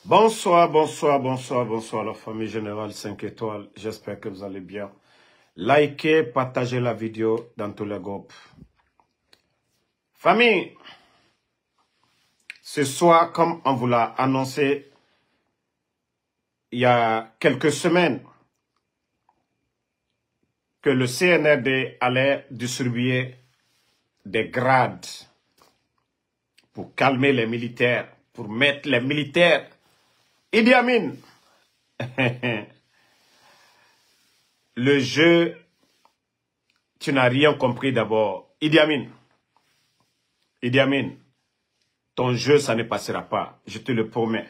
Bonsoir, bonsoir, bonsoir, bonsoir la famille générale 5 étoiles. J'espère que vous allez bien. Likez, partagez la vidéo dans tous les groupes. Famille, ce soir, comme on vous l'a annoncé il y a quelques semaines, que le CNRD allait distribuer des grades pour calmer les militaires, pour mettre les militaires. Idi Amin, le jeu, tu n'as rien compris d'abord. Idi Amin, ton jeu, ça ne passera pas, je te le promets.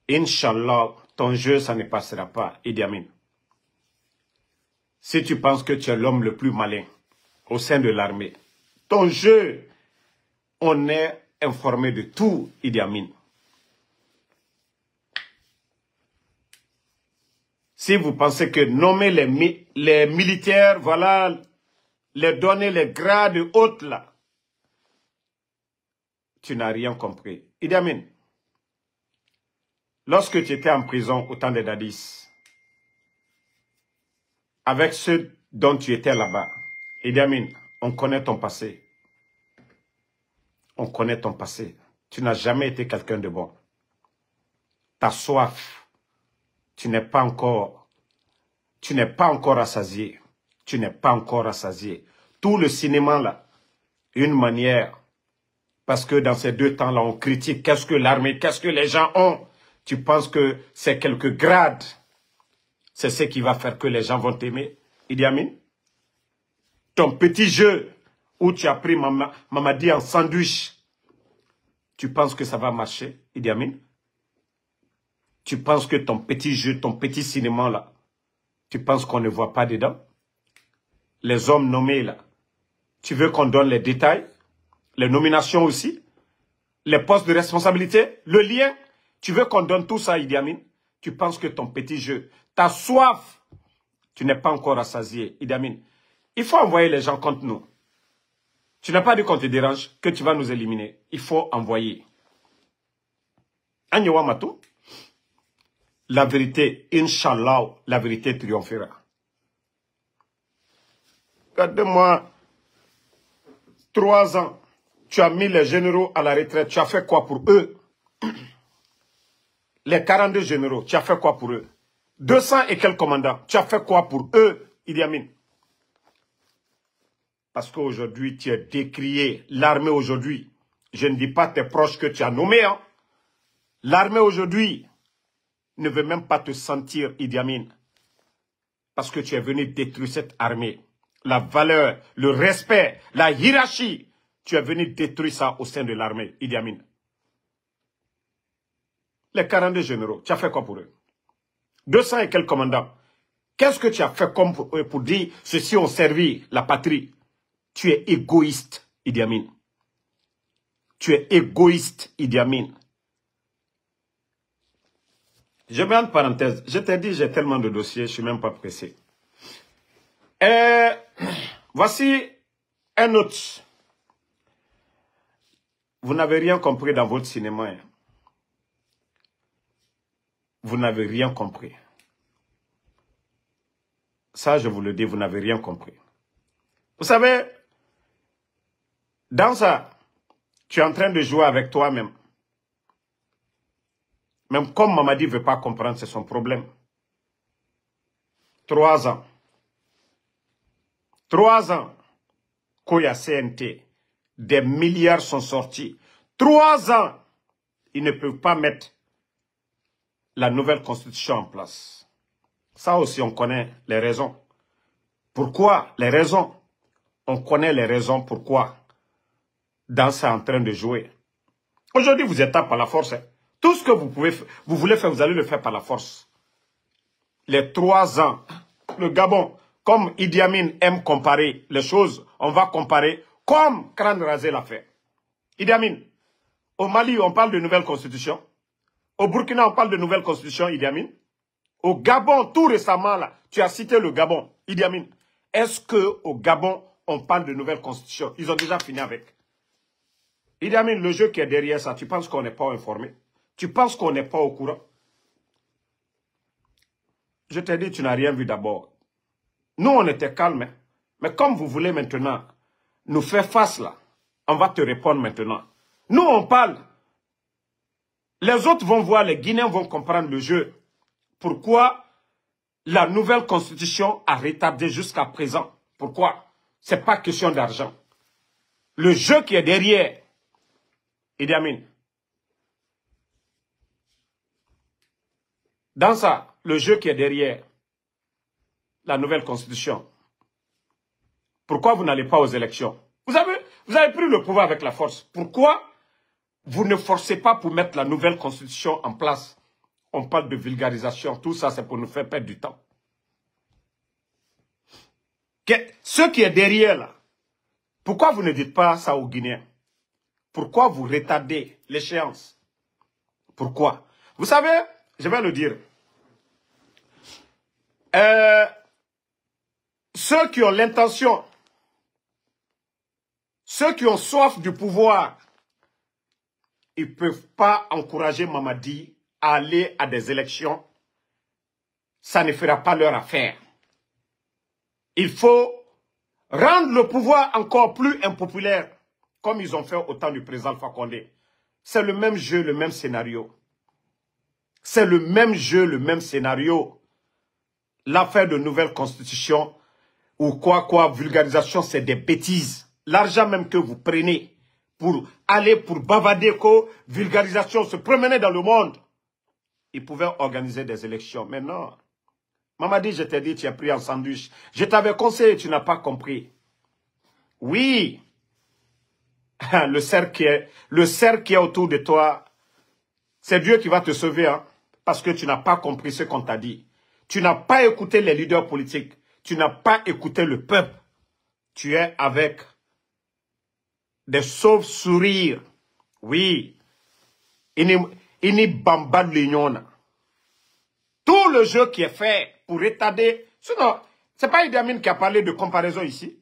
Inch'Allah, ton jeu, ça ne passera pas, Idi Amin. Si tu penses que tu es l'homme le plus malin au sein de l'armée, ton jeu, on est informé de tout, Idi Amin. Si vous pensez que nommer les militaires, voilà, les donner les grades hautes là, tu n'as rien compris. Idi Amin, lorsque tu étais en prison au temps des Dadis, avec ceux dont tu étais là-bas, Idi Amin, on connaît ton passé. On connaît ton passé. Tu n'as jamais été quelqu'un de bon. Ta soif, tu n'es pas encore rassasié. Tu n'es pas encore rassasié. Tout le cinéma là, une manière, parce que dans ces deux temps là, on critique qu'est-ce que l'armée, qu'est-ce que les gens ont. Tu penses que c'est quelques grades. C'est ce qui va faire que les gens vont t'aimer. Idi Amin, ton petit jeu où tu as pris Mamadi en sandwich, tu penses que ça va marcher, Idi Amin? Tu penses que ton petit jeu, ton petit cinéma là, tu penses qu'on ne voit pas dedans? Les hommes nommés là, tu veux qu'on donne les détails, les nominations aussi, les postes de responsabilité, le lien, tu veux qu'on donne tout ça, Idi Amin? Tu penses que ton petit jeu, ta soif, tu n'es pas encore rassasié, Idi Amin. Il faut envoyer les gens contre nous. Tu n'as pas dit qu'on te dérange, que tu vas nous éliminer. Il faut envoyer. Agnewa Matou, la vérité, Inch'Allah, la vérité triomphera. Regarde-moi, 3 ans, tu as mis les généraux à la retraite, tu as fait quoi pour eux? Les 42 généraux, tu as fait quoi pour eux? 200 et quelques commandants, tu as fait quoi pour eux, Idi Amin? Parce qu'aujourd'hui, tu es décrié. L'armée aujourd'hui, je ne dis pas tes proches que tu as nommés. Hein. L'armée aujourd'hui ne veut même pas te sentir, Idi Amin. Parce que tu es venu détruire cette armée. La valeur, le respect, la hiérarchie, tu es venu détruire ça au sein de l'armée, Idi Amin. Les 42 généraux, tu as fait quoi pour eux? 200 et quelques commandants. Qu'est-ce que tu as fait comme pour dire ceux-ci ont servi la patrie? Tu es égoïste, Idi Amin. Tu es égoïste, Idi Amin. Je mets une parenthèse. Je t'ai dit, j'ai tellement de dossiers, je ne suis même pas pressé. Voici un autre. Vous n'avez rien compris dans votre cinéma. Hein. Vous n'avez rien compris. Ça, je vous le dis, vous n'avez rien compris. Vous savez, dans ça, tu es en train de jouer avec toi-même. Même comme Mamadi ne veut pas comprendre, c'est son problème. 3 ans. 3 ans. Koya CNT. Des milliards sont sortis. 3 ans. Ils ne peuvent pas mettre la nouvelle constitution en place. Ça aussi, on connaît les raisons. Pourquoi? Les raisons. On connaît les raisons pourquoi. Dans ça, en train de jouer. Aujourd'hui, vous êtes là par la force. Hein. Tout ce que vous voulez faire, vous allez le faire par la force. Les 3 ans, le Gabon, comme Idi Amin aime comparer les choses, on va comparer comme Kran Razé l'a fait. Idi Amin, au Mali, on parle de nouvelle constitution. Au Burkina, on parle de nouvelle constitution, Idi Amin. Au Gabon, tout récemment, là, tu as cité le Gabon, Idi Amin. Est-ce qu'au Gabon, on parle de nouvelle constitution? Ils ont déjà fini avec. Idi Amin, le jeu qui est derrière ça, tu penses qu'on n'est pas informé? Tu penses qu'on n'est pas au courant? Je t'ai dit, tu n'as rien vu d'abord. Nous, on était calmes. Hein. Mais comme vous voulez maintenant nous faire face là, on va te répondre maintenant. Nous, on parle. Les autres vont voir, les Guinéens vont comprendre le jeu. Pourquoi la nouvelle constitution a retardé jusqu'à présent? Pourquoi? Ce n'est pas question d'argent. Le jeu qui est derrière, Idi Amin. Dans ça, le jeu qui est derrière la nouvelle constitution, pourquoi vous n'allez pas aux élections? Vous avez pris le pouvoir avec la force. Pourquoi vous ne forcez pas pour mettre la nouvelle constitution en place? On parle de vulgarisation. Tout ça, c'est pour nous faire perdre du temps. Ce qui est derrière là, pourquoi vous ne dites pas ça aux Guinéens? Pourquoi vous retardez l'échéance? Pourquoi? Vous savez, je vais le dire. Ceux qui ont l'intention, ceux qui ont soif du pouvoir, ils ne peuvent pas encourager Mamadi à aller à des élections. Ça ne fera pas leur affaire. Il faut rendre le pouvoir encore plus impopulaire, comme ils ont fait au temps du président Alpha Condé. C'est le même jeu, le même scénario. C'est le même jeu, le même scénario. L'affaire de nouvelle constitution ou quoi, vulgarisation, c'est des bêtises. L'argent même que vous prenez pour aller, pour bavader, vulgarisation, se promener dans le monde. Ils pouvaient organiser des élections. Mais non. Mamadi, je t'ai dit, tu as pris un sandwich. Je t'avais conseillé, tu n'as pas compris. Oui. Le cercle qui est autour de toi, c'est Dieu qui va te sauver, hein, parce que tu n'as pas compris ce qu'on t'a dit. Tu n'as pas écouté les leaders politiques. Tu n'as pas écouté le peuple. Tu es avec des sauves-sourires. Oui. Ini bamba de l'union. Tout le jeu qui est fait pour retarder. Sinon, ce n'est pas Idi Amin qui a parlé de comparaison ici.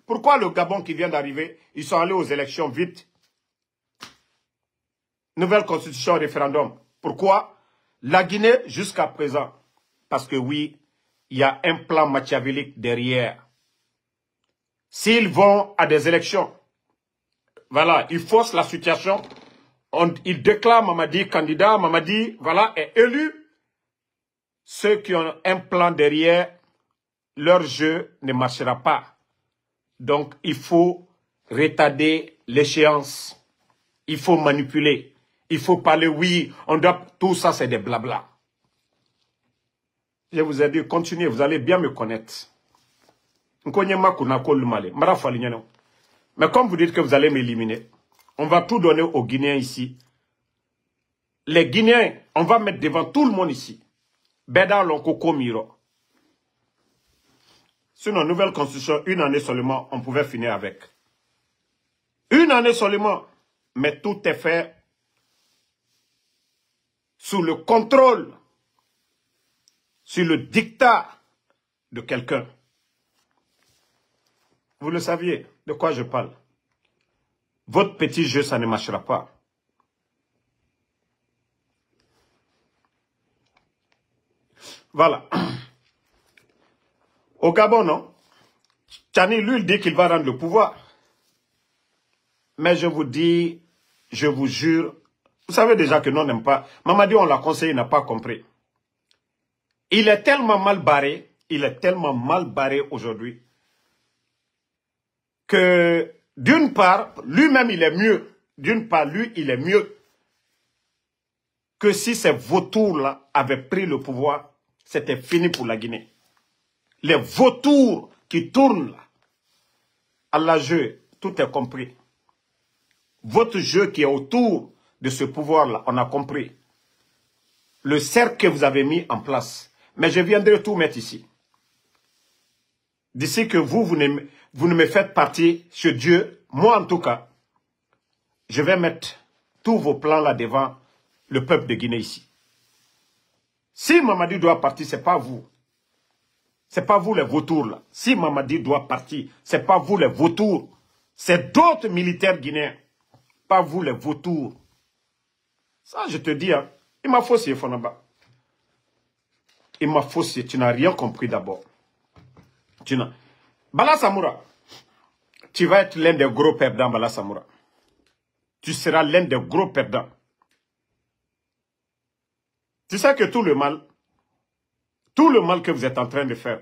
Pourquoi le Gabon qui vient d'arriver, ils sont allés aux élections vite? Nouvelle constitution, référendum. Pourquoi? La Guinée, jusqu'à présent. Parce que oui, il y a un plan machiavélique derrière. S'ils vont à des élections, voilà, ils forcent la situation. Ils déclarent Mamadi candidat. Mamadi, voilà, est élu. Ceux qui ont un plan derrière, leur jeu ne marchera pas. Donc, il faut retarder l'échéance. Il faut manipuler. Il faut parler, oui, on doit... Tout ça, c'est des blabla. Je vous ai dit, continuez, vous allez bien me connaître. Mais comme vous dites que vous allez m'éliminer, on va tout donner aux Guinéens ici. Les Guinéens, on va mettre devant tout le monde ici. Beda Lonkoko Miro. Sinon, nouvelle constitution, une année seulement, on pouvait finir avec. Une année seulement. Mais tout est fait sous le contrôle, sur le dictat de quelqu'un. Vous le saviez de quoi je parle. Votre petit jeu, ça ne marchera pas. Voilà. Au Gabon, non? Tchani, lui, il dit qu'il va rendre le pouvoir. Mais je vous dis, je vous jure, vous savez déjà que nous, on n'aime pas. Mamadi, on l'a conseillé, il n'a pas compris. Il est tellement mal barré, aujourd'hui, que d'une part, lui-même, il est mieux. D'une part, lui, il est mieux que si ces vautours-là avaient pris le pouvoir, c'était fini pour la Guinée. Les vautours qui tournent là, à la jeu, tout est compris. Votre jeu qui est autour de ce pouvoir-là, on a compris. Le cercle que vous avez mis en place. Mais je viendrai tout mettre ici. D'ici que vous ne me faites partie chez Dieu, moi en tout cas, je vais mettre tous vos plans là devant le peuple de Guinée ici. Si Mamadi doit partir, ce n'est pas vous. Ce n'est pas vous les vautours là. Si Mamadi doit partir, ce n'est pas vous les vautours. C'est d'autres militaires guinéens. Pas vous les vautours. Ça, je te dis, hein, il m'a faussé, Fonaba. Il m'a faussé. Tu n'as rien compris d'abord. Bala Samoura, tu vas être l'un des gros perdants, Bala Samoura. Tu seras l'un des gros perdants. Tu sais que tout le mal que vous êtes en train de faire,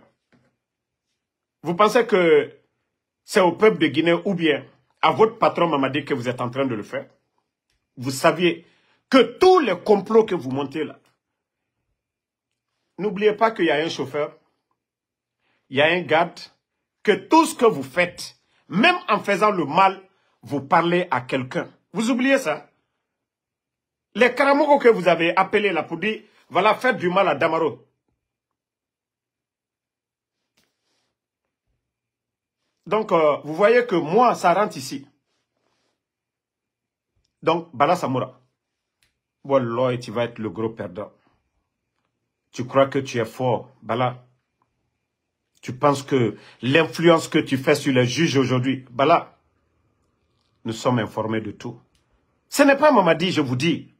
vous pensez que c'est au peuple de Guinée ou bien à votre patron Mamadi que vous êtes en train de le faire? Vous saviez que tous les complots que vous montez là, n'oubliez pas qu'il y a un chauffeur, il y a un garde, que tout ce que vous faites, même en faisant le mal, vous parlez à quelqu'un. Vous oubliez ça? Les Karamoko que vous avez appelés là pour dire, voilà, faites du mal à Damaro. Donc, vous voyez que moi, ça rentre ici. Donc, Bala Samoura, Wallah, tu vas être le gros perdant. Tu crois que tu es fort, Bala. Tu penses que l'influence que tu fais sur les juges aujourd'hui, Bala, nous sommes informés de tout. Ce n'est pas Mamadi, je vous dis.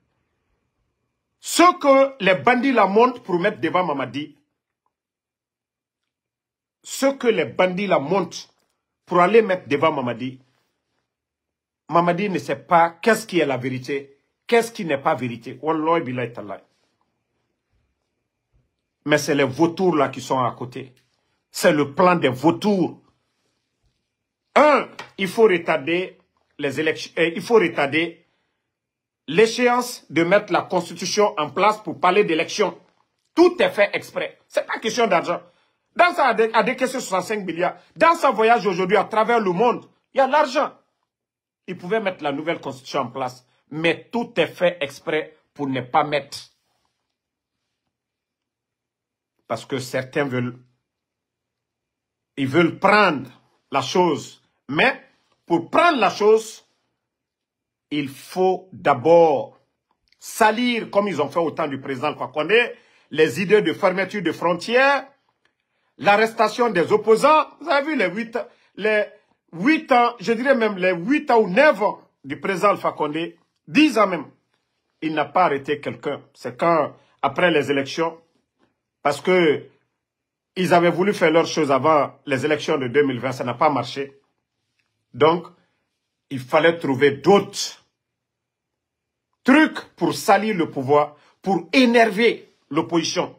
Ce que les bandits la montent pour mettre devant Mamadi, ce que les bandits la montent pour aller mettre devant Mamadi, Mamadi ne sait pas qu'est-ce qui est la vérité, qu'est-ce qui n'est pas vérité. Wallah billahi ta'ala. Mais c'est les vautours là qui sont à côté. C'est le plan des vautours. Il faut retarder les élections, il faut retarder l'échéance de mettre la constitution en place pour parler d'élections. Tout est fait exprès. Ce n'est pas question d'argent. Dans ça, à décaisser 65 milliards, dans son voyage aujourd'hui à travers le monde, il y a l'argent. Il pouvait mettre la nouvelle constitution en place. Mais tout est fait exprès pour ne pas mettre. Parce que certains veulent prendre la chose. Mais pour prendre la chose, il faut d'abord salir, comme ils ont fait au temps du président Alpha Condé, les idées de fermeture de frontières, l'arrestation des opposants. Vous avez vu les 8 ans, je dirais même les 8 ans ou 9 ans du président Alpha Condé, 10 ans même, il n'a pas arrêté quelqu'un. C'est quand, après les élections, parce que ils avaient voulu faire leurs choses avant les élections de 2020, ça n'a pas marché. Donc, il fallait trouver d'autres trucs pour salir le pouvoir, pour énerver l'opposition.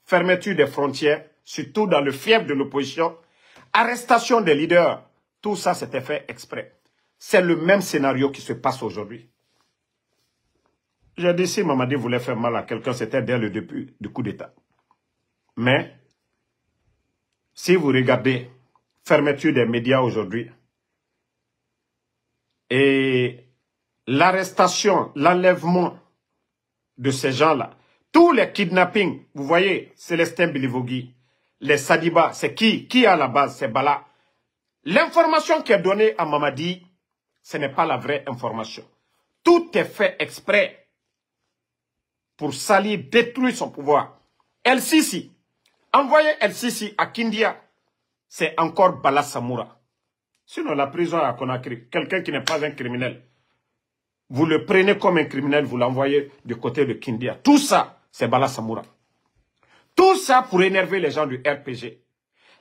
Fermeture des frontières, surtout dans le fief de l'opposition, arrestation des leaders, tout ça c'était fait exprès. C'est le même scénario qui se passe aujourd'hui. J'ai dit si Mamadi voulait faire mal à quelqu'un, c'était dès le début du coup d'État. Mais, si vous regardez fermeture des médias aujourd'hui, et l'arrestation, l'enlèvement de ces gens-là, tous les kidnappings, vous voyez, Célestin Bilivogui, les Sadiba, c'est qui à la base? C'est Bala. L'information qui est donnée à Mamadi, ce n'est pas la vraie information. Tout est fait exprès pour salir, détruire son pouvoir. El Sisi, envoyer El Sisi à Kindia, c'est encore Bala Samoura. Sinon, la prison à Conakry, quelqu'un qui n'est pas un criminel, vous le prenez comme un criminel, vous l'envoyez du côté de Kindia. Tout ça, c'est Bala Samoura. Tout ça pour énerver les gens du RPG.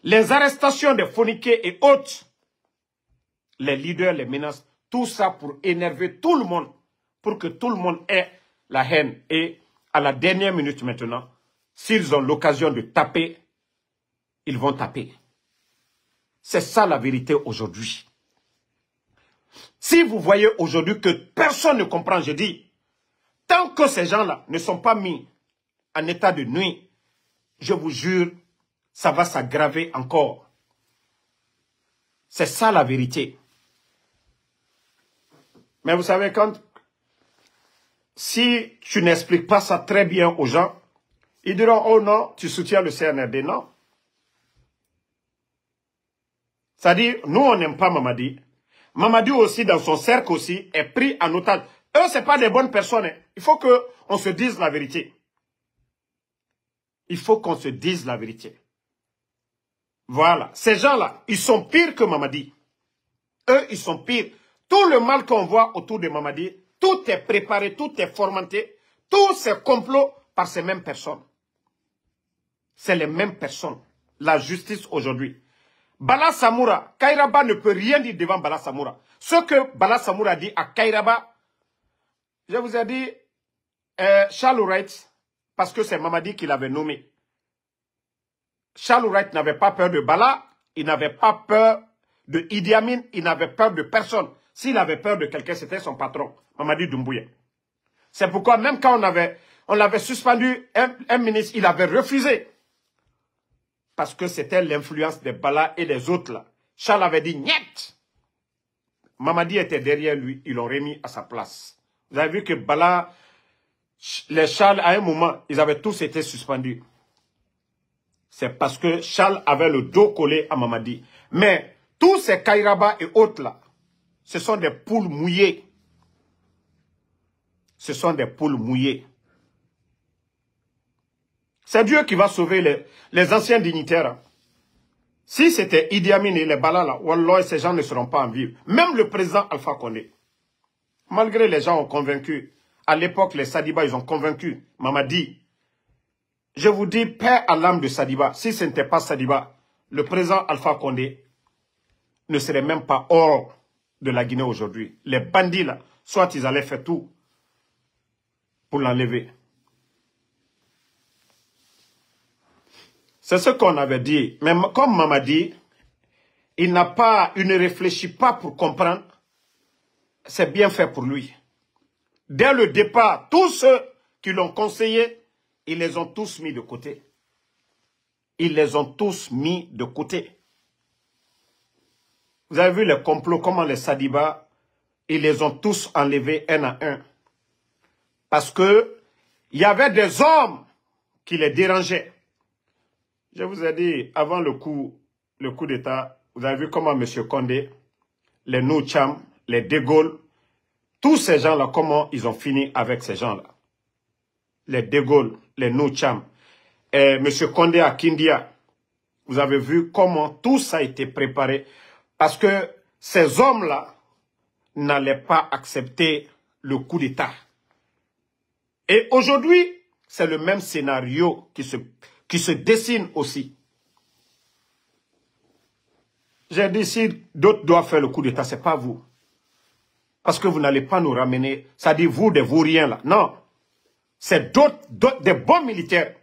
Les arrestations des phoniqués et autres, les leaders, les menaces, tout ça pour énerver tout le monde, pour que tout le monde ait la haine. Et à la dernière minute maintenant, s'ils ont l'occasion de taper, ils vont taper. C'est ça la vérité aujourd'hui. Si vous voyez aujourd'hui que personne ne comprend, je dis, tant que ces gens-là ne sont pas mis en état de nuit, je vous jure, ça va s'aggraver encore. C'est ça la vérité. Mais vous savez, si tu n'expliques pas ça très bien aux gens, ils diront, oh non, tu soutiens le CNRD. Non. C'est-à-dire, nous, on n'aime pas Mamadi. Mamadi aussi, dans son cercle aussi, est pris en otage. Eux, ce n'est pas des bonnes personnes. Il faut qu'on se dise la vérité. Il faut qu'on se dise la vérité. Voilà. Ces gens-là, ils sont pires que Mamadi. Eux, ils sont pires. Tout le mal qu'on voit autour de Mamadi, Tout est préparé, tout est formaté, tout c'est complot par ces mêmes personnes. C'est les mêmes personnes. La justice aujourd'hui. Bala Samoura, Kairaba ne peut rien dire devant Bala Samoura. Ce que Bala Samoura dit à Kairaba, je vous ai dit, Charles Wright, parce que c'est Mamadi qui l'avait nommé. Charles Wright n'avait pas peur de Bala, il n'avait pas peur de Idi Amin, il n'avait peur de personne. S'il avait peur de quelqu'un, c'était son patron, Mamadi Doumbouya. C'est pourquoi même quand on l'avait suspendu, un ministre, il avait refusé. Parce que c'était l'influence des Bala et des autres là. Charles avait dit niet. Mamadi était derrière lui, ils l'ont remis à sa place. Vous avez vu que Bala, les Charles, à un moment, ils avaient tous été suspendus. C'est parce que Charles avait le dos collé à Mamadi. Mais tous ces Kairaba et autres là, ce sont des poules mouillées. Ce sont des poules mouillées. C'est Dieu qui va sauver les anciens dignitaires. Si c'était Idi Amin et les Bala là, wallah, ces gens ne seront pas en vie. Même le président Alpha Condé. Malgré les gens ont convaincu. À l'époque, les Sadiba, ils ont convaincu. Mamadi. Je vous dis, paix à l'âme de Sadiba. Si ce n'était pas Sadiba, le président Alpha Condé ne serait même pas hors de la Guinée aujourd'hui. Les bandits là, soit ils allaient faire tout pour l'enlever. C'est ce qu'on avait dit. Mais comme Mamadi, il ne réfléchit pas pour comprendre. C'est bien fait pour lui. Dès le départ, tous ceux qui l'ont conseillé, ils les ont tous mis de côté. Ils les ont tous mis de côté. Vous avez vu les complots, comment les Sadiba, ils les ont tous enlevés un à un. Parce que il y avait des hommes qui les dérangeaient. Je vous ai dit, avant le coup d'État, vous avez vu comment M. Condé, les Noucham, les De Gaulle, tous ces gens-là, comment ils ont fini avec ces gens-là. Les De Gaulle, les Noucham, et M. Condé à Kindia. Vous avez vu comment tout ça a été préparé. Parce que ces hommes-là n'allaient pas accepter le coup d'État. Et aujourd'hui, c'est le même scénario qui se dessine aussi. J'ai dit, si d'autres doivent faire le coup d'État, ce n'est pas vous. Parce que vous n'allez pas nous ramener, ça dit vous, des vauriens là. Non. C'est des bons militaires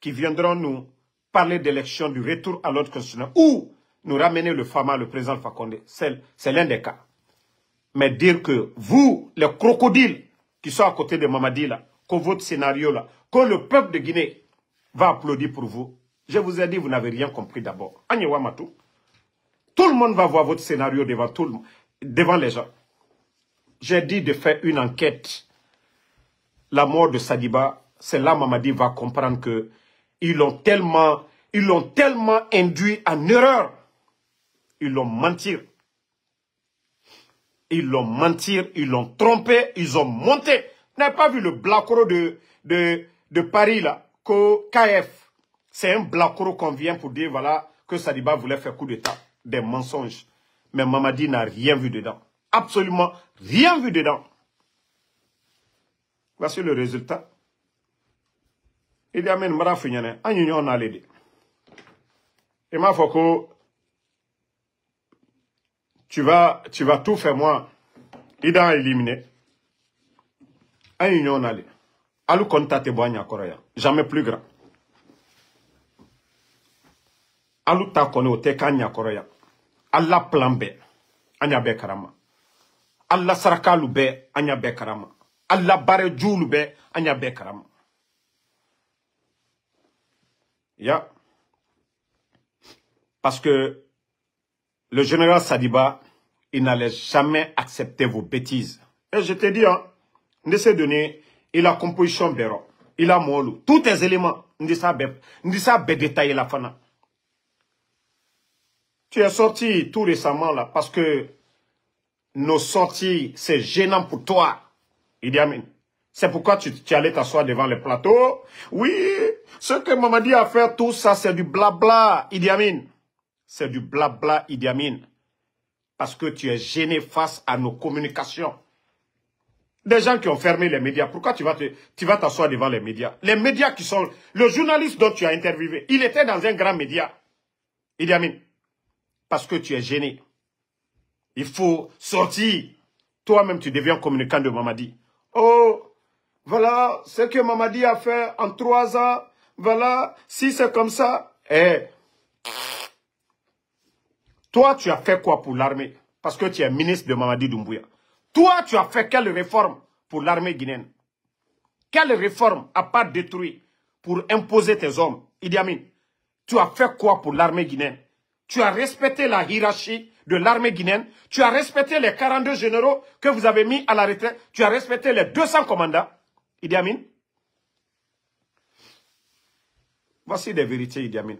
qui viendront nous parler d'élection, du retour à l'ordre constitutionnel, ou nous ramener le Fama, le président Alpha Condé. C'est l'un des cas. Mais dire que vous, les crocodiles qui sont à côté de Mamadi là, que votre scénario là, que le peuple de Guinée va applaudir pour vous, je vous ai dit, vous n'avez rien compris d'abord. Agnewa Matou. Tout le monde va voir votre scénario devant les gens. J'ai dit de faire une enquête. La mort de Sadiba, c'est là Mamadi va comprendre que ils l'ont tellement induit en erreur. Ils l'ont menti. Ils l'ont menti, ils l'ont trompé, ils ont monté. Vous n'avez pas vu le blacoro de Paris là, que KF. C'est un blacoro qu'on vient pour dire voilà que Sadiba voulait faire coup d'État. Des mensonges. Mais Mamadi n'a rien vu dedans. Absolument rien vu dedans. Voici le résultat. Il y a même Marafinyane, en union à l'aider. Et ma foko, tu vas tout faire moi. Il a éliminé. En union à l'aider. Alou kontate boanya koroya. Jamais plus grand. Alou ta kono te kanya koroya. Allah plan B. Anya be karama. Allah sarakalu be. Anya be karama. Allah bare djoulou be. Anya be karama. Ya. Parce que le général Sadiba, il n'allait jamais accepter vos bêtises. Et je te dis, hein, Ndese donné, il a composition béro, il a molo, tous tes éléments, Ndesa be détaillé la fana. Tu es sorti tout récemment là, parce que nos sorties, c'est gênant pour toi, Idi Amin. C'est pourquoi tu allais t'asseoir devant le plateau. Oui, ce que Mamadi a fait, tout ça, c'est du blabla, Idi Amin. C'est du blabla, Idi Amin. Parce que tu es gêné face à nos communications. Des gens qui ont fermé les médias. Pourquoi tu vas t'asseoir devant les médias? Les médias qui sont... Le journaliste dont tu as interviewé, il était dans un grand média. Idi Amin. Parce que tu es gêné. Il faut sortir. Toi-même, tu deviens communicant de Mamadi. Oh, voilà ce que Mamadi a fait en 3 ans. Voilà, si c'est comme ça. Eh, toi, tu as fait quoi pour l'armée? Parce que tu es ministre de Mamadi Doumbouya. Toi, tu as fait quelle réforme pour l'armée guinéenne? Quelle réforme à part détruire pour imposer tes hommes? Idi Amin, tu as fait quoi pour l'armée guinéenne? Tu as respecté la hiérarchie de l'armée guinéenne. Tu as respecté les 42 généraux que vous avez mis à la retraite. Tu as respecté les 200 commandants. Idi Amin. Voici des vérités, Idi Amin.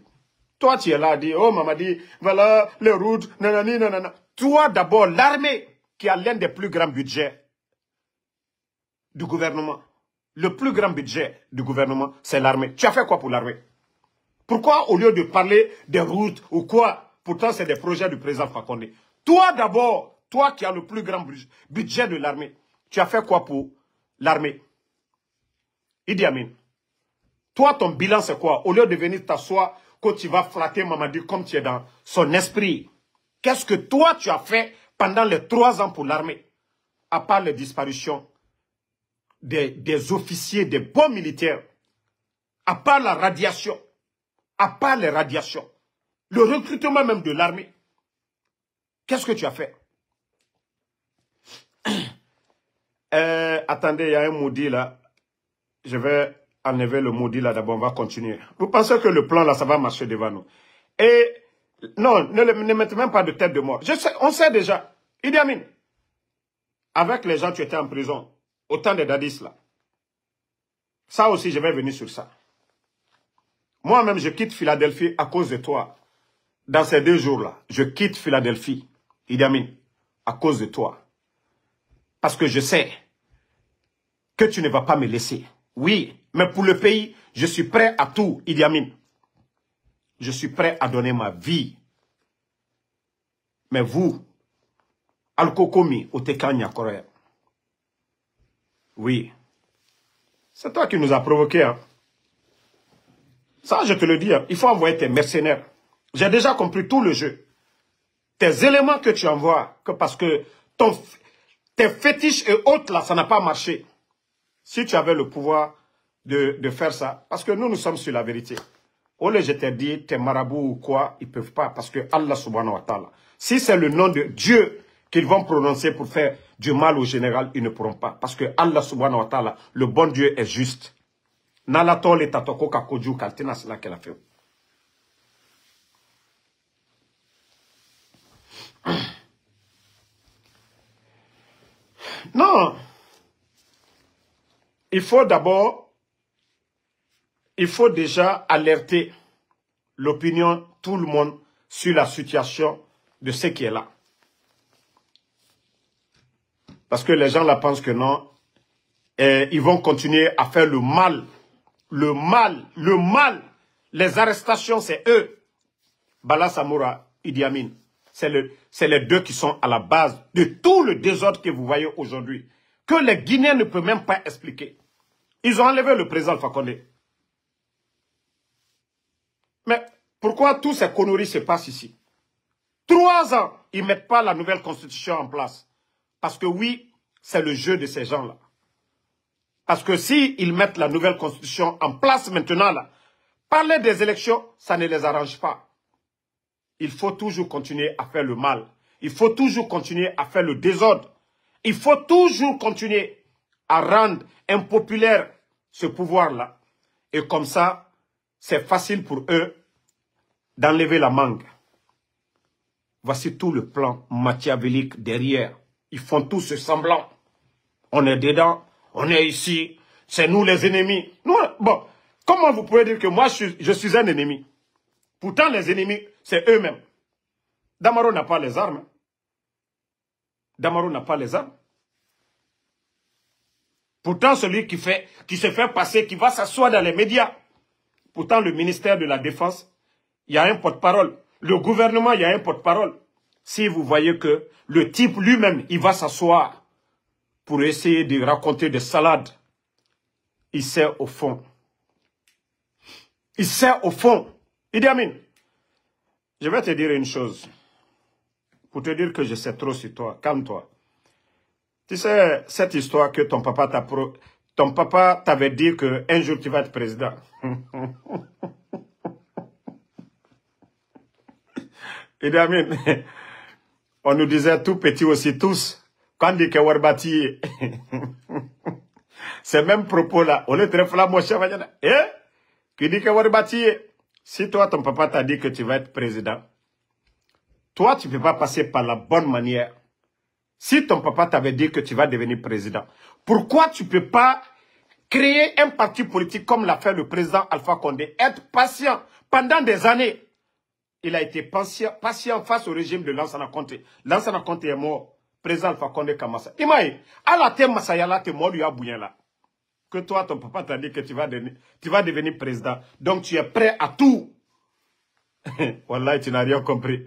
Toi, tu es là, dit, oh, Mamadi, voilà, les routes, nanani, nanana. Toi, d'abord, l'armée, qui a l'un des plus grands budgets du gouvernement. Le plus grand budget du gouvernement, c'est l'armée. Tu as fait quoi pour l'armée? Pourquoi, au lieu de parler des routes ou quoi, pourtant c'est des projets du président Fakonde. Toi d'abord, toi qui as le plus grand budget de l'armée, tu as fait quoi pour l'armée? Idi Amin. Toi, ton bilan c'est quoi? Au lieu de venir t'asseoir, quand tu vas flatter Mamadi comme tu es dans son esprit, qu'est-ce que toi tu as fait pendant les 3 ans pour l'armée? À part les disparitions des officiers, des bons militaires, à part la radiation, à part les radiations, le recrutement même de l'armée, qu'est-ce que tu as fait? Attendez, il y a un maudit là. Je vais enlever le maudit là d'abord, on va continuer. Vous pensez que le plan là, ça va marcher devant nous? Et non, ne mettez même pas de tête de mort. On sait déjà. Idi Amin, avec les gens, tu étais en prison, au temps des Dadis là. Ça aussi, je vais venir sur ça. Moi-même, je quitte Philadelphie à cause de toi. Dans ces 2 jours-là, je quitte Philadelphie, Idi Amin, à cause de toi. Parce que je sais que tu ne vas pas me laisser. Oui, mais pour le pays, je suis prêt à tout, Idi Amin. Je suis prêt à donner ma vie. Mais vous, Al-Kokomi, Otekanya Korea. Oui. C'est toi qui nous as provoqués, hein. Ça, je te le dis, hein. Il faut envoyer tes mercenaires. J'ai déjà compris tout le jeu. Tes éléments que tu envoies, que parce que tes fétiches et autres, là, ça n'a pas marché. Si tu avais le pouvoir de faire ça, parce que nous sommes sur la vérité. Au lieu, je t'ai dit, tes marabouts ou quoi, ils ne peuvent pas, parce que Allah subhanahu wa ta'ala, si c'est le nom de Dieu qu'ils vont prononcer pour faire du mal au général, ils ne pourront pas. Parce que Allah subhanahu wa ta'ala, le bon Dieu est juste. Nalatol et tatoko kakoju kaltina, c'est là qu'elle a fait. Non. Il faut d'abord, il faut déjà alerter l'opinion, tout le monde, sur la situation de ce qui est là. Parce que les gens là pensent que non, ils vont continuer à faire le mal. Le mal, le mal. Les arrestations, c'est eux. Bala Samoura, Idi Amin. C'est les 2 qui sont à la base de tout le désordre que vous voyez aujourd'hui. Que les Guinéens ne peuvent même pas expliquer. Ils ont enlevé le président Fakonde. Mais pourquoi toutes ces conneries se passent ici? 3 ans, ils ne mettent pas la nouvelle constitution en place. Parce que oui, c'est le jeu de ces gens-là. Parce que s'ils mettent la nouvelle constitution en place maintenant, là, parler des élections, ça ne les arrange pas. Il faut toujours continuer à faire le mal. Il faut toujours continuer à faire le désordre. Il faut toujours continuer à rendre impopulaire ce pouvoir-là. Et comme ça, c'est facile pour eux d'enlever la mangue. Voici tout le plan machiavélique derrière. Ils font tout ce semblant. On est dedans, on est ici, c'est nous les ennemis. Nous, bon, comment vous pouvez dire que moi je suis un ennemi? Pourtant les ennemis, c'est eux-mêmes. Damaro n'a pas les armes. Damaro n'a pas les armes. Pourtant celui qui se fait passer, qui va s'asseoir dans les médias. Pourtant le ministère de la Défense, il y a un porte-parole. Le gouvernement, il y a un porte-parole. Si vous voyez que le type lui-même, il va s'asseoir pour essayer de raconter des salades. Il sait au fond. Il sait au fond. Idi Amin, je vais te dire une chose. Pour te dire que je sais trop sur toi. Calme-toi. Tu sais, cette histoire que ton papa t'avait dit qu'un jour tu vas être président. Idi Amin, on nous disait tout petit aussi, tous. Quand on dit que Warbati, ces mêmes propos-là, on est très flamme, mon cher. Qui dit que Warbati, si toi, ton papa t'a dit que tu vas être président, toi, tu ne peux pas passer par la bonne manière. Si ton papa t'avait dit que tu vas devenir président, pourquoi tu ne peux pas créer un parti politique comme l'a fait le président Alpha Condé, être patient pendant des années? Il a été patient face au régime de Lansana Conté. Lansana Conté est mort. Président Alpha Condé Kamasa. Imaï, à la thème Masayala, t'es mort, à bouillon là. Que toi, ton papa t'a dit que tu vas devenir président. Donc tu es prêt à tout. Wallah, tu n'as rien compris.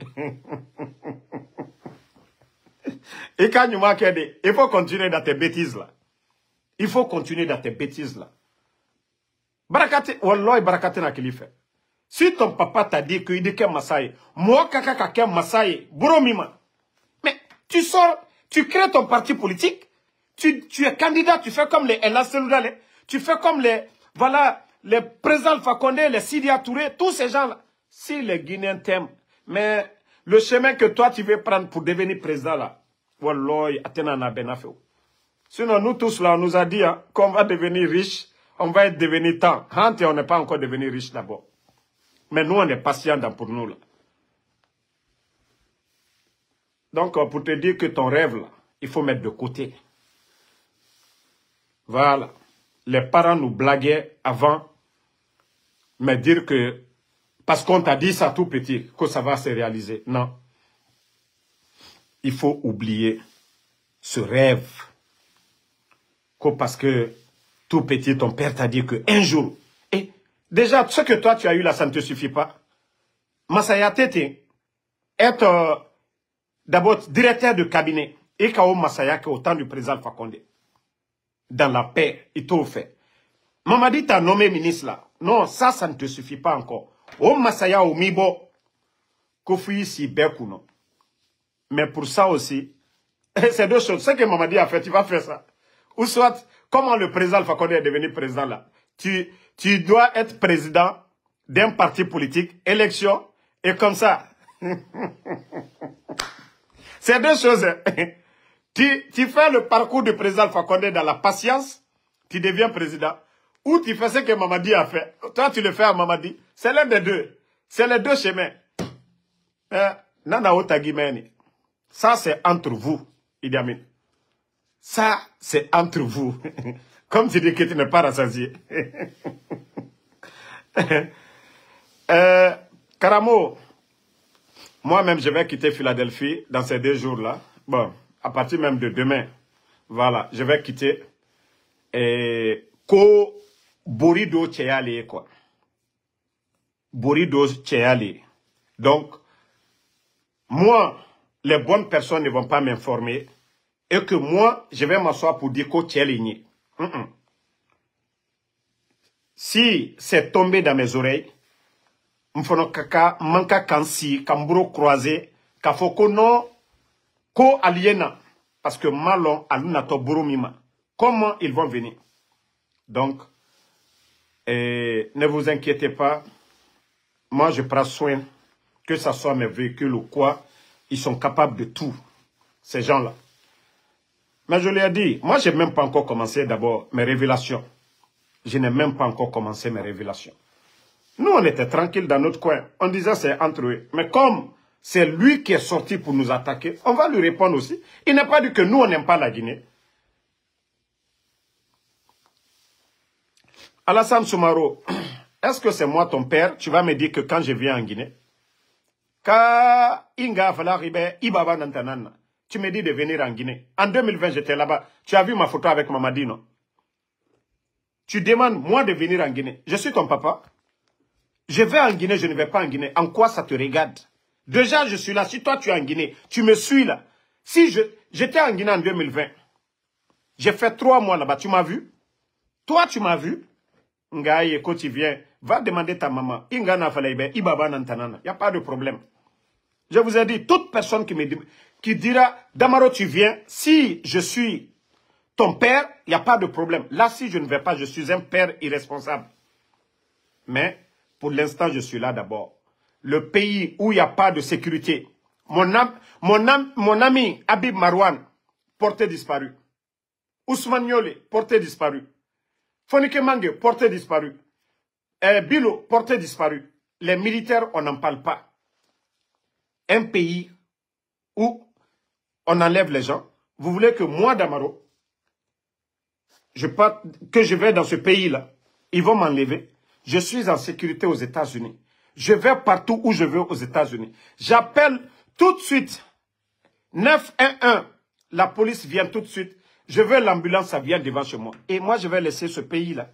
Et quand tu m'as dit, il faut continuer dans tes bêtises là. Il faut continuer dans tes bêtises là. Barakate, Wallah, barakate na kilife. Si ton papa t'a dit qu'il dit qu'un Massaï, moi, kaka Massaï, Bouromima. Mais tu sors, tu crées ton parti politique, tu es candidat, tu fais comme les Ella Seloudale, tu fais comme les présidents Alpha Condé, les Sidi Touré, tous ces gens-là. Si les Guinéens t'aiment, mais le chemin que toi tu veux prendre pour devenir président là, Wallah, Atena Benafeo. Sinon, nous tous là, on nous a dit hein, qu'on va devenir riche, on va devenir tant. Et on n'est pas encore devenu riche d'abord. Mais nous, on est patient pour nous là. Donc, pour te dire que ton rêve là, il faut mettre de côté. Voilà. Les parents nous blaguaient avant, mais dire que, parce qu'on t'a dit ça tout petit, que ça va se réaliser. Non. Il faut oublier ce rêve. Que parce que tout petit, ton père t'a dit qu'un jour, et déjà, ce que toi tu as eu là, ça ne te suffit pas. Masaya Tete est d'abord directeur de cabinet. Et Kao Masaya, qui est au temps du président Alpha Condé. Dans la paix, il t'a fait. Mamadi t'a nommé ministre là. Non, ça ne te suffit pas encore. O Masaya ou Mibo, Kofi si Bekuno. Mais pour ça aussi, c'est deux choses. Ce que Mamadi a fait, tu vas faire ça. Ou soit, comment le président Alpha Condé est devenu président là. Tu dois être président d'un parti politique, élection, et comme ça. C'est deux choses. Tu fais le parcours du président Alpha Condé dans la patience, tu deviens président. Ou tu fais ce que Mamadi a fait. Toi, tu le fais à Mamadi. C'est l'un des deux. C'est les deux chemins. Nana Otagimeni. Ça, c'est entre vous, Idi Amin. Ça, c'est entre vous. Comme tu dis que tu n'es pas rassasié. Karamo, moi-même, je vais quitter Philadelphie dans ces 2 jours-là. Bon, à partir même de demain, voilà, je vais quitter. Ko Borido Tchéali, quoi. Borido Tchéali. Donc, moi, les bonnes personnes ne vont pas m'informer. Et que moi, je vais m'asseoir pour dire que Tchéali. Si c'est tombé dans mes oreilles, m'fono kaka manka kansi kamburo croisé kafoko non ko aliena parce que malon aluna to boromima. Comment ils vont venir? Donc ne vous inquiétez pas, moi je prends soin que ce soit mes véhicules ou quoi, ils sont capables de tout ces gens-là. Mais je leur ai dit, moi je n'ai même pas encore commencé d'abord mes révélations. Je n'ai même pas encore commencé mes révélations. Nous, on était tranquilles dans notre coin. On disait c'est entre eux. Mais comme c'est lui qui est sorti pour nous attaquer, on va lui répondre aussi. Il n'a pas dit que nous, on n'aime pas la Guinée. Alassane Soumaro, est-ce que c'est moi ton père? Tu vas me dire que quand je viens en Guinée, tu me dis de venir en Guinée. En 2020, j'étais là-bas. Tu as vu ma photo avec Mamadi, non? Tu demandes, moi, de venir en Guinée. Je suis ton papa. Je vais en Guinée, je ne vais pas en Guinée. En quoi ça te regarde? Déjà, je suis là. Si toi, tu es en Guinée, tu me suis là. Si j'étais en Guinée en 2020, J'ai fait 3 mois là-bas. Tu m'as vu? Toi, tu m'as vu? Ngaye, quand tu viens, va demander ta maman. Ingana Falaibe, Ibaba Nantanana. Il n'y a pas de problème. Je vous ai dit, toute personne qui dira, Damaro, tu viens, si je suis ton père, il n'y a pas de problème. Là, si je ne vais pas, je suis un père irresponsable. Mais, pour l'instant, je suis là d'abord. Le pays où il n'y a pas de sécurité. Mon ami Habib Marwan, porté disparu. Ousmane Niolé, porté disparu. Fonike Mange, porté disparu. Bilo, porté disparu. Les militaires, on n'en parle pas. Un pays où on enlève les gens. Vous voulez que moi, Damaro, que je vais dans ce pays-là, ils vont m'enlever. Je suis en sécurité aux États-Unis. Je vais partout où je veux aux États-Unis. J'appelle tout de suite 911. La police vient tout de suite. Je veux l'ambulance, ça vient devant chez moi. Et moi, je vais laisser ce pays-là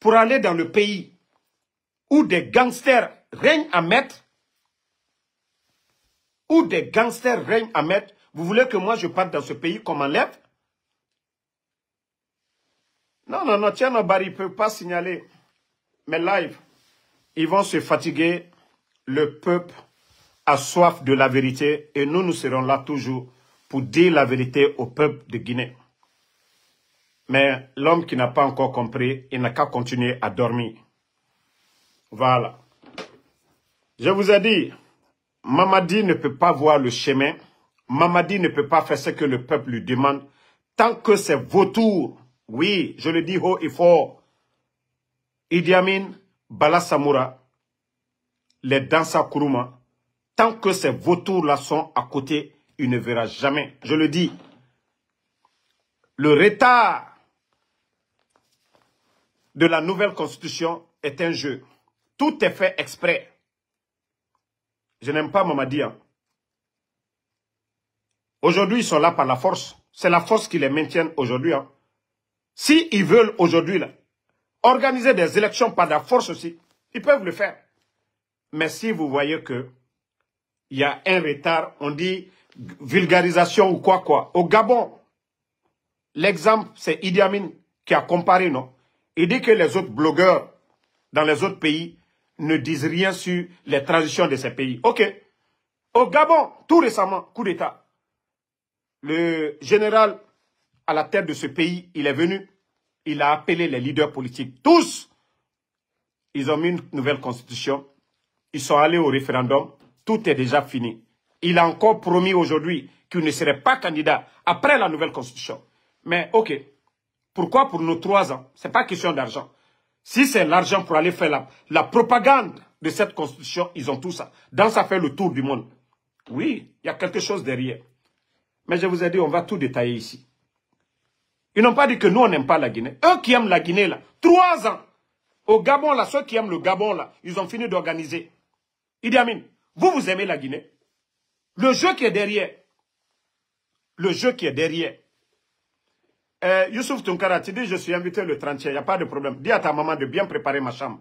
pour aller dans le pays où des gangsters règnent à maître. Où des gangsters règnent à maître. Vous voulez que moi, je parte dans ce pays qu'on m'enlève? Non, non, non, tiens, Nobari ne peut pas signaler mes lives. Ils vont se fatiguer. Le peuple a soif de la vérité et nous serons là toujours pour dire la vérité au peuple de Guinée. Mais l'homme qui n'a pas encore compris, il n'a qu'à continuer à dormir. Voilà. Je vous ai dit, Mamadi ne peut pas voir le chemin. Mamadi ne peut pas faire ce que le peuple lui demande. Tant que c'est vautour, oui, je le dis haut et fort, Idi Amin, Bala Samoura, les Dansa Kourouma, tant que ces vautours-là sont à côté, il ne verra jamais. Je le dis. Le retard de la nouvelle constitution est un jeu. Tout est fait exprès. Je n'aime pas Mamadi. Hein. Aujourd'hui, ils sont là par la force. C'est la force qui les maintient aujourd'hui. Hein. S'ils veulent aujourd'hui organiser des élections par la force aussi, ils peuvent le faire. Mais si vous voyez que il y a un retard, on dit vulgarisation ou quoi. Au Gabon, l'exemple, c'est Idi Amin qui a comparé, non? Il dit que les autres blogueurs dans les autres pays ne disent rien sur les transitions de ces pays. Ok. Au Gabon, tout récemment, coup d'État. Le général à la tête de ce pays, il est venu. Il a appelé les leaders politiques. Tous, ils ont mis une nouvelle constitution. Ils sont allés au référendum. Tout est déjà fini. Il a encore promis aujourd'hui qu'il ne serait pas candidat après la nouvelle constitution. Mais ok, pourquoi pour nos 3 ans? Ce n'est pas question d'argent. Si c'est l'argent pour aller faire la propagande de cette constitution, ils ont tout ça. Dans ça fait le tour du monde. Oui, il y a quelque chose derrière. Mais je vous ai dit, on va tout détailler ici. Ils n'ont pas dit que nous, on n'aime pas la Guinée. Eux qui aiment la Guinée, là, 3 ans. Au Gabon, là, ceux qui aiment le Gabon, là, ils ont fini d'organiser. Idi Amin, vous aimez la Guinée? Le jeu qui est derrière. Le jeu qui est derrière. Youssouf Tunkara, tu dis, je suis invité le 30e, il n'y a pas de problème. Dis à ta maman de bien préparer ma chambre.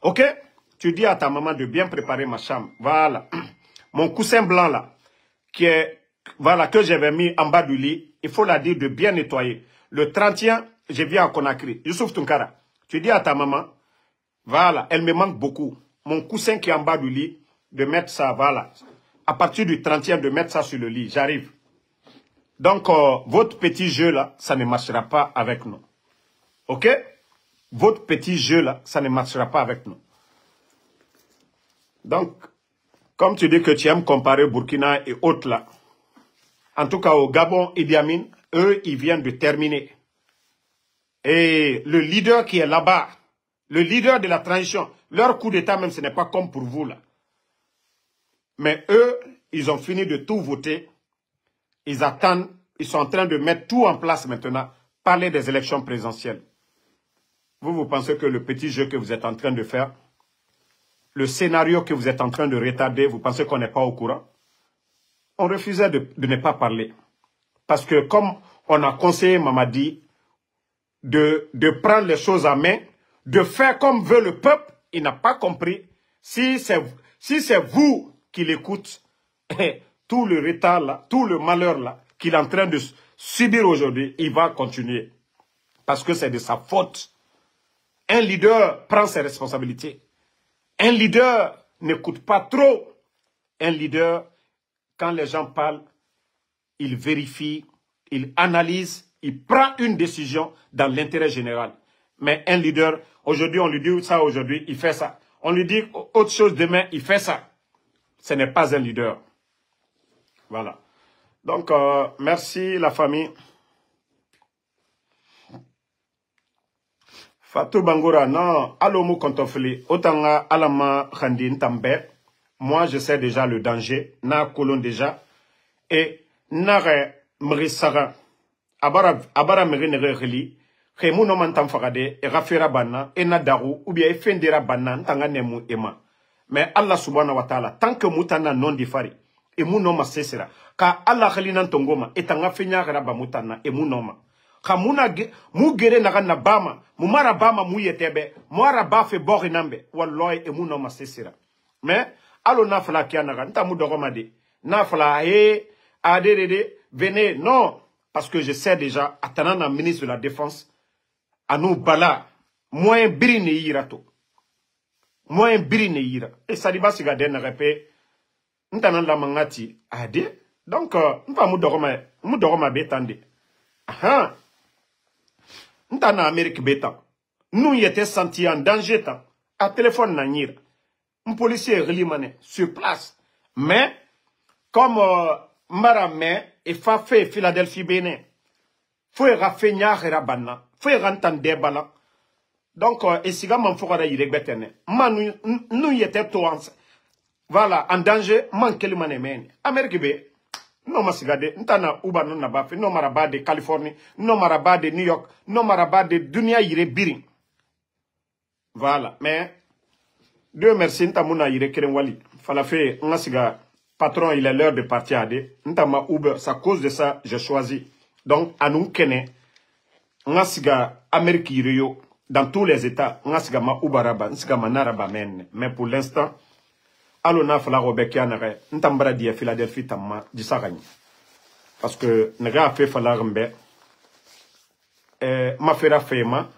Ok? Tu dis à ta maman de bien préparer ma chambre. Voilà. Mon coussin blanc, là, voilà, que j'avais mis en bas du lit, il faut la dire de bien nettoyer. Le 30e, je viens à Conakry. Youssouf Tunkara, tu dis à ta maman, voilà, elle me manque beaucoup. Mon coussin qui est en bas du lit, de mettre ça, voilà. À partir du 30e, de mettre ça sur le lit. J'arrive. Donc, votre petit jeu là, ça ne marchera pas avec nous. Ok? Votre petit jeu là, ça ne marchera pas avec nous. Donc, comme tu dis que tu aimes comparer Burkina et autres là, en tout cas au Gabon, Idi Amin, eux, ils viennent de terminer. Et le leader qui est là-bas, le leader de la transition, leur coup d'État même, ce n'est pas comme pour vous là. Mais eux, ils ont fini de tout voter. Ils attendent, ils sont en train de mettre tout en place maintenant, parler des élections présidentielles. Vous pensez que le petit jeu que vous êtes en train de faire, le scénario que vous êtes en train de retarder, vous pensez qu'on n'est pas au courant? On refusait de ne pas parler. Parce que comme on a conseillé Mamadi de prendre les choses en main, de faire comme veut le peuple, il n'a pas compris. Si c'est vous qui l'écoute, tout le retard là, tout le malheur là, qu'il est en train de subir aujourd'hui, il va continuer. Parce que c'est de sa faute. Un leader prend ses responsabilités. Un leader n'écoute pas trop. Un leader, quand les gens parlent, il vérifie, il analyse, il prend une décision dans l'intérêt général. Mais un leader, aujourd'hui, on lui dit ça aujourd'hui, il fait ça. On lui dit autre chose demain, il fait ça. Ce n'est pas un leader. Voilà. Donc, merci la famille. Fatou Bangoura, non, Alomu Kontofli, Otanga Alama Khandin Tambe. Moi, je sais déjà le danger. Na Kolon déjà. Et Nare Mrisara. Abara Merinere Reli. Khemou no mantam fagade. E Rafera Bana. E Nadaru. Ou bien e Fendera Bana. Ntanga Nemu Ema. Mais Allah subhanahu wa ta'ala. Tant que Moutana non difari. E Mounoma sesera. Ka Allah Khalinan Tongoma. Et Tanga Fenya Raba Moutana. E Mounoma. Kamuna mu gere na na bama mu mara bama mu yetebe mu araba fe bori nambe wallahi e mu no masesira mais alo na fala kia na nta mu dogoma de na fala adede venez non parce que je sais déjà atanana ministre de la défense anou bala moyen birine yirato moyen birine yira et saliba siga den repé ntana la mangati ade donc nta mu dogoma betande aha. Nous sommes en Amérique bêta. Nous y étions sentis en danger. À téléphone nanir. Un policier est relimé sur place. Mais, comme Maramé et Fafé Philadelphie Bénin, faut y raffiner Rabana, faut y rentrer bala. Donc, et si gamin faut y régbettene. Nous y étions tous voilà, en danger, man kelimane men. Amérique bé. Non masigade, ntana uba non nabafe, non maraba de Californie, non maraba de New York, non maraba de dunia yire birin. Voilà, mais Dieu merci, ntamuna yire keren wali. Falafe, ngasiga, patron, il est l'heure de partir à des. Ntama Uber, c'est à cause de ça, j'ai choisi. Donc, à nous kene, ngasiga Amérique yire dans tous les états, ngasiga ma ubaraba, ngasiga ma naraba men. Mais pour l'instant, alona fala robeki anare ntambara dia Philadelphie tamma disagani parce que nega fait fala rembe ma fera fema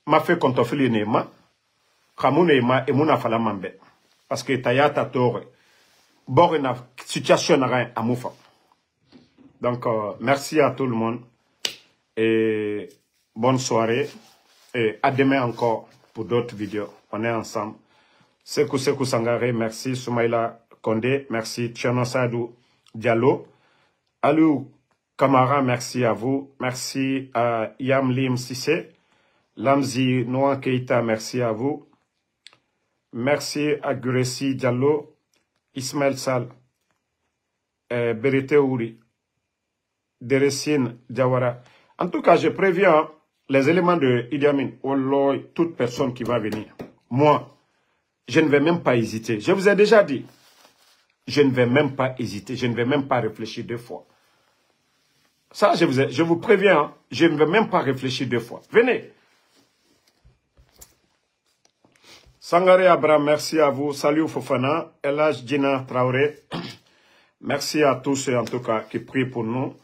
ma fait kontofili nema khamune ma e muna fala mambe parce que tayata tore borina situation na amufa donc merci à tout le monde et bonne soirée et à demain encore pour d'autres vidéos. On est ensemble. Sekou Sangare, merci. Soumaïla Kondé, merci. Tcherno Sadou Diallo. Alou Kamara, merci à vous. Merci à Yam Lim Sissé. Lamzi Noan Keita, merci à vous. Merci à Guressi Diallo. Ismaël Sal. Berete Ouri. Deresine Diawara. En tout cas, je préviens les éléments de Idi Amin. Oh, toute personne qui va venir. Moi, je ne vais même pas hésiter. Je vous ai déjà dit. Je ne vais même pas hésiter. Je ne vais même pas réfléchir deux fois. Ça, je vous préviens. Hein, je ne vais même pas réfléchir deux fois. Venez. Sangare Abraham, merci à vous. Salut Fofana. Elaj Djina Traoré. Merci à tous ceux en tout cas qui prient pour nous.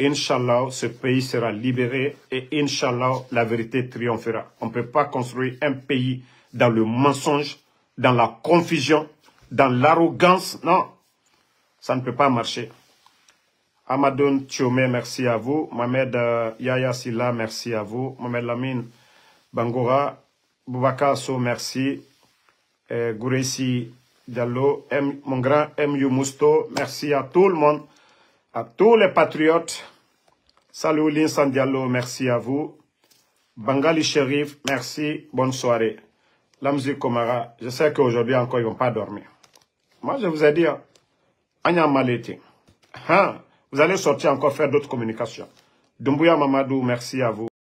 Inch'Allah, ce pays sera libéré et Inch'Allah, la vérité triomphera. On ne peut pas construire un pays dans le mensonge, dans la confusion, dans l'arrogance. Non, ça ne peut pas marcher. Amadoun Tchomé, merci à vous. Mohamed Yaya Silla, merci à vous. Mohamed Lamine Bangoura, Boubacar So, merci. Gouressi Diallo, mon grand M. Mousto, merci à tout le monde, à tous les patriotes. Salut Linsan Diallo, merci à vous. Bangali Sherif, merci, bonne soirée. Lamzi Komara, je sais qu'aujourd'hui encore ils ne vont pas dormir. Moi je vous ai dit, Anya Maleti, vous allez sortir encore faire d'autres communications. Doumbouya Mamadou, merci à vous.